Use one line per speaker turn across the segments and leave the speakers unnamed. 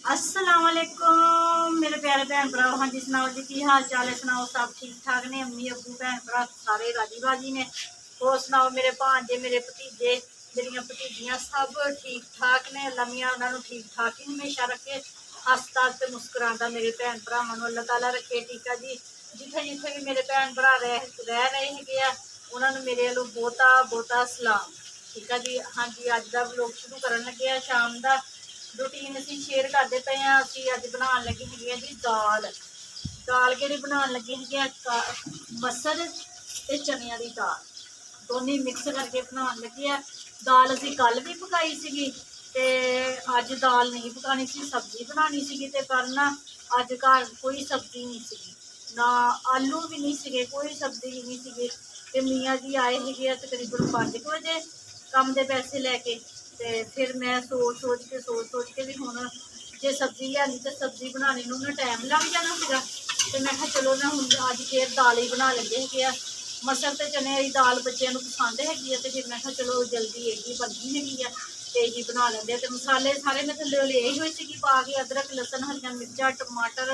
अस्सलामुअलैकुम मेरे प्यारे भैन भरा। हाँ जी सुनाओ जी की हाल चाल है। सुनाओ सब ठीक ठाक ने। अम्मी अबू भैन भरा सारे राजी बाजी ने। और सुनाओ मेरे भांजे मेरे भतीजे मेरिया भतीजियां सब ठीक ठाक ने। अल्लाह मियां उन्होंने ठीक ठाक ही हमेशा रखे। हसता ते मुस्कुराता मेरे भैन भरावां अल्लाह ताला रखे। ठीक है जी। जिथे जिथे भी मेरे भैन भरा रह रहे है उन्होंने मेरे वालों बहुता बहुता सलाम। ठीक है जी। हाँ जी अज का व्लॉग शुरू करन लगे शाम का रूटीन असीं शेयर करते पे हैं। असीं अज बनाने लगे है जी दाल। दाल कि बनाने लगे है मसर ते चनिया की दाल दोनों मिक्स करके बनाने लगे है। दाल असीं कल भी पकाई सी ते अज दाल नहीं पकानी सी सब्जी बनानी सी ते पर ना अज घर कोई सब्जी नहीं सी ना आलू भी नहीं सी कोई सब्जी भी नहीं सी ते मियाँ जी आए है तकरीबन 5 बजे काम के पैसे लैके ते फिर मैं सोच के भी हुण जे सब्जी लियानी तो सब्जी बनाने में टाइम लग जाना सीगा ते मैं कहा चलो ना हुण अज फिर दाल ही बना लगे है। मसर ते चने की दाल बच्चों को पसंद हैगी है तो फिर मैं कहा चलो जल्दी यही बननी हैगी है तो यही बना लेंगे। तो मसाले सारे मैं थल्ले ले हुए सी पा के अदरक लसन हरिया मिर्चा टमाटर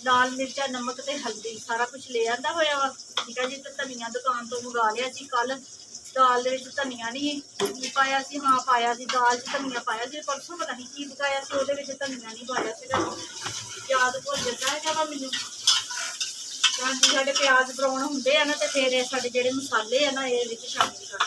लाल मिर्चा नमक ते हल्दी सारा कुछ ले आंदा होया वा। ठीक है जी। तो धनिया दुकान तो मंगा लिया सी कल दाल धनिया नहीं पाया सी। हाँ पाया सी दाल धनिया पाया सी परसों पता नहीं की पकाया सी वो धनिया नहीं पाया सी याद भुल जाता है वा मैनू। साढ़े प्याज ब्राउन होंगे है ना तो फिर साढ़े जेडे मसाले है ना ये शामिल करते हैं।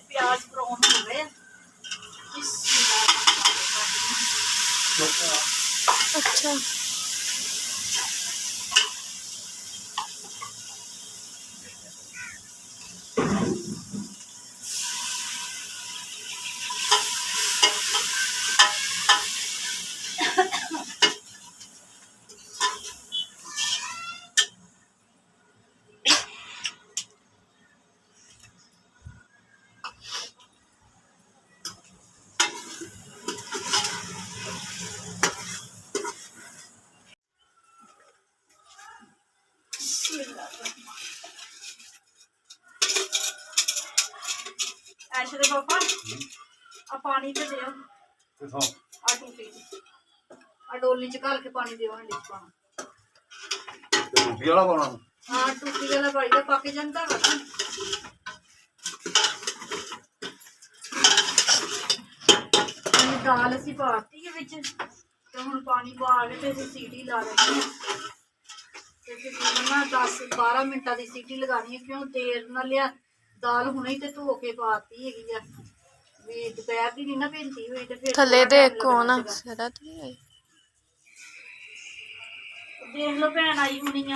प्याज ब्राउन हो गए।
अच्छा
ऐश दे पापा आ पानी तो दो आ टूटी आ डोली च घल के पानी दो हांडी च पाना। हाँ टूटी वाला पाई दे पक जाता है। दाल असी पाती है बिच तो हुण पानी पा के ते सीटी ला लेनी है। तकरीबन 10-12 मिनटा की सीटी लगानी है क्यों देर ना लिया दाल हुणे ही धो के पाती है भी दोपहर की नहीं ना भेंती हुई तो फिर
थले देखो ना सरा तो नहीं आई।
देख लो भैन आई होनी आ।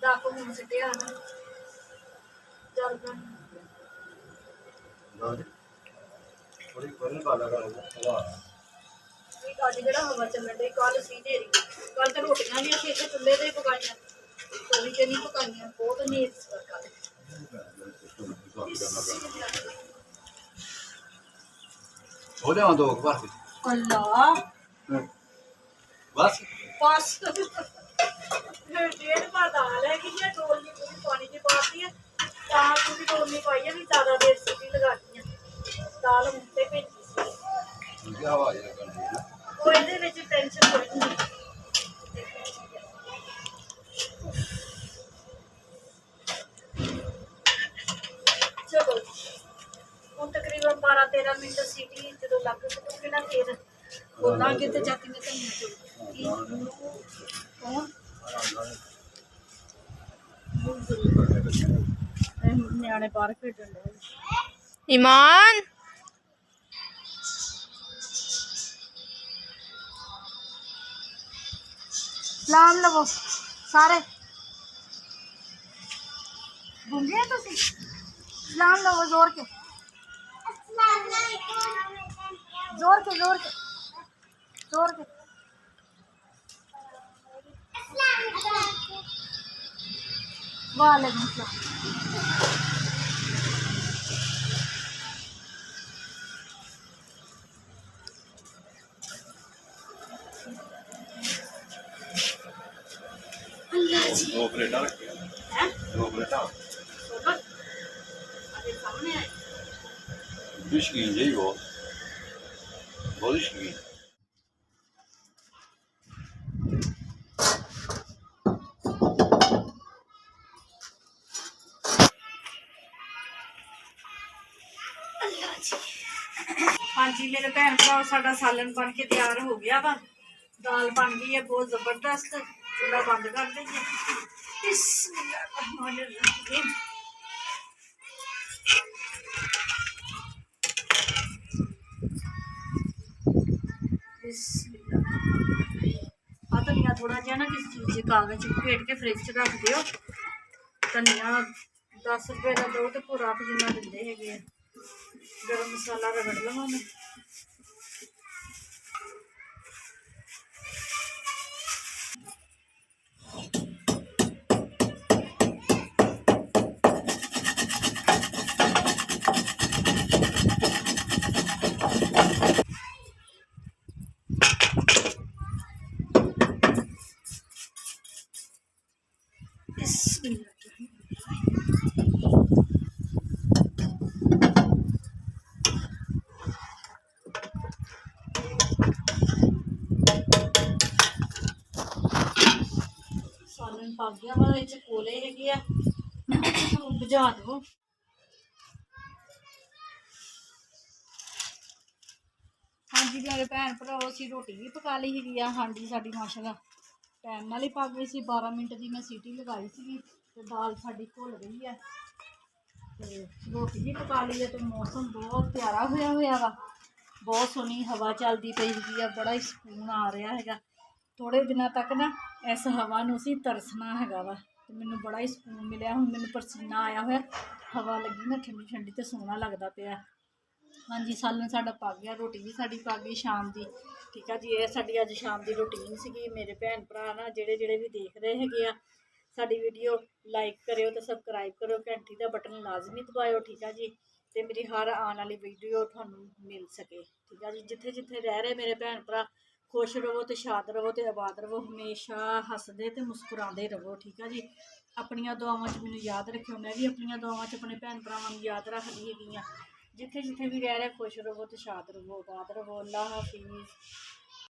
डाकू मुंह सिटिया ना चल हवा चलन डी कल सी ढेरी कल तो रोटियां भी असीं इत्थे चुल्हे ते पकाइयां तवी ते नहीं पकाइयां बहुत नीर कल। अल्लाह
बस
बस डेढ़ पा दाल है कि डोलनी पूरी पानी की पाती है पूरी डोलनी पाई है भी ज्यादा देर सीटी लगानी है दाल मुंह ते भेजी सी टेंशन कोई नहीं। चलो हम तकरीबन 12-13 मिनट सीटी जो लग सकूंगी ना फिर बोलांगे तो जाके मैं न्याणे बाहर खेडन
ईमान
सलाम लवो सारे गूंगे तुसी सलाम लवो जोर के जोर के जोर के जोर के वालेकुम सलाम।
ਦੋ ਪਲੇਟਾਂ ਰੱਖੀਆਂ
ਹੈ
ਦੋ ਪਲੇਟਾਂ
ਸੋਬਰ ਅਜੇ ਸਾਹਮਣੇ ਆਏ
ਵੀ ਸ਼ਕੀਨ ਜਿਹੀ ਬਹੁਤ ਸ਼ਕੀਨ
ਹਾਂਜੀ ਮੇਰੇ ਭੈਣ ਭਰਾ ਸਾਡਾ ਸਾਲਨ ਬਣ ਕੇ ਤਿਆਰ ਹੋ ਗਿਆ ਵਾ ਦਾਲ ਬਣ ਗਈ ਹੈ ਬਹੁਤ ਜ਼ਬਰਦਸਤ ਚੁੱਲ੍ਹਾ ਬੰਦ ਕਰ ਦਈਏ ਬਿਸਮਿल्लाह ਆ ਧਨੀਆ ਥੋੜਾ ਜਿਹਾ ਨਾ ਕਿਸੇ ਚੀਜ਼ 'ਚ ਕਾਗਜ਼ 'ਚ ਲਪੇਟ ਕੇ ਫ੍ਰਿਜ 'ਚ ਰੱਖ ਦਿਓ ਧਨੀਆ 10 ਰੁਪਏ ਦਾ ਦੋ ਤੇ ਪੂਰਾ ਜਿੰਨਾ ਦਿੰਦੇ ਹੈਗੇ ਆ ਗਰਮ ਮਸਾਲਾ ਰਗੜ ਲਵਾਂ ਮੈਂ ਸਾਲਨ ਪਾ ਗਿਆ ਵਾ ਵਿੱਚ ਕੋਲੇ ਹੈਗੇ ਆ ਬੁਝਾ ਦਿਓ ਹਾਂਜੀ ਮੇਰੇ ਭੈਣ ਭਰਾ ਅਸੀਂ ਰੋਟੀ ਵੀ ਪਕਾ ਲਈ ਹੈਗੀ ਆ ਹਾਂਜੀ ਸਾਡੀ ਮਾਸ਼ਾਅੱਲਾ ਟਾਈਮ ਨਾਲ ਹੀ ਪੱਕ ਗਈ ਸੀ 12 ਮਿੰਟ ਦੀ ਮੈਂ ਸੀਟੀ ਲਗਾਈ ਸੀਗੀ ਤੇ ਦਾਲ ਸਾਡੀ ਘੁਲ ਗਈ ਹੈ ਤੇ ਰੋਟੀ ਵੀ ਪਕਾ ਲਈ ਹੈ ਤੇ ਮੌਸਮ ਬਹੁਤ ਪਿਆਰਾ ਹੋਇਆ ਵਾ ਬਹੁਤ ਸੋਹਣੀ ਹਵਾ ਚੱਲਦੀ ਪਈ ਹੈਗੀ ਆ ਬੜਾ ਹੀ ਸਕੂਨ ਆ ਰਿਹਾ ਹੈਗਾ ਥੋੜੇ ਦਿਨਾਂ ਤੱਕ ਨਾ ਇਸ ਹਵਾ ਨੂੰ ਅਸੀਂ ਤਰਸਣਾ ਹੈਗਾ ਵਾ ਤੇ ਮੈਨੂੰ ਬੜਾ ਹੀ ਸਕੂਨ ਮਿਲਿਆ ਹੁਣ ਮੈਨੂੰ ਪਸੀਨਾ ਆਇਆ ਹੋਇਆ ਹਵਾ ਲੱਗੀ ਨਾ ਠੰਡੀ ਠੰਡੀ ਤੇ ਸੋਹਣਾ ਲੱਗਦਾ ਪਿਆ ਹਾਂਜੀ ਸਾਲਨ ਸਾਡਾ ਪੱਕ ਗਿਆ ਰੋਟੀ ਵੀ ਸਾਡੀ ਪੱਕ ਗਈ ਸ਼ਾਮ ਦੀ ਠੀਕ ਆ ਜੀ ਇਹ ਸਾਡੀ ਅੱਜ ਸ਼ਾਮ ਦੀ ਰੂਟੀਨ ਸੀਗੀ ਮੇਰੇ ਭੈਣ ਭਰਾ ਨਾ ਜਿਹੜੇ ਵੀ ਦੇਖ ਰਹੇ ਹੈਗੇ ਆ ਸਾਡੀ ਵੀਡੀਓ ਲਾਈਕ ਕਰਿਓ ਤੇ ਸਬਸਕ੍ਰਾਈਬ ਕਰਿਓ ਘੰਟੀ ਦਾ ਬਟਨ ਲਾਜ਼ਮੀ ਦਬਾਇਓ ਠੀਕ ਆ ਜੀ ਤੇ ਮੇਰੀ ਹਰ ਆਉਣ ਵਾਲੀ ਵੀਡੀਓ ਤੁਹਾਨੂੰ ਮਿਲ ਸਕੇ ਠੀਕ ਆ ਜੀ ਜਿੱਥੇ ਜਿੱਥੇ ਰਹਿ ਰਹੇ ਮੇਰੇ ਭੈਣ ਭਰਾ ਖੁਸ਼ ਰਹੋ ਤੇ ਸ਼ਾਦ ਰਹੋ ਤੇ ਆਬਾਦ ਰਹੋ ਹਮੇਸ਼ਾ ਹੱਸਦੇ ਤੇ ਮੁਸਕਰਾਉਂਦੇ ਰਹੋ ਠੀਕ ਆ ਜੀ ਆਪਣੀਆਂ ਦੁਆਵਾਂ 'ਚ ਮੈਨੂੰ ਯਾਦ ਰੱਖਿਓ ਮੈਂ ਵੀ ਆਪਣੀਆਂ ਦੁਆਵਾਂ 'ਚ ਆਪਣੇ ਭੈਣ ਭਰਾਵਾਂ ਨੂੰ ਯਾਦ ਰੱਖਦੀ ਹੈਗੀ ਆ ਜਿੱਥੇ ਜਿੱਥੇ ਵੀ ਰਹਿ ਰਹੇ ਖੁਸ਼ ਰਹੋ ਤੇ ਸ਼ਾਦ ਰਹੋ ਆਬਾਦ ਰਹੋ ਅੱਲਾ ਹਾਫਿਜ਼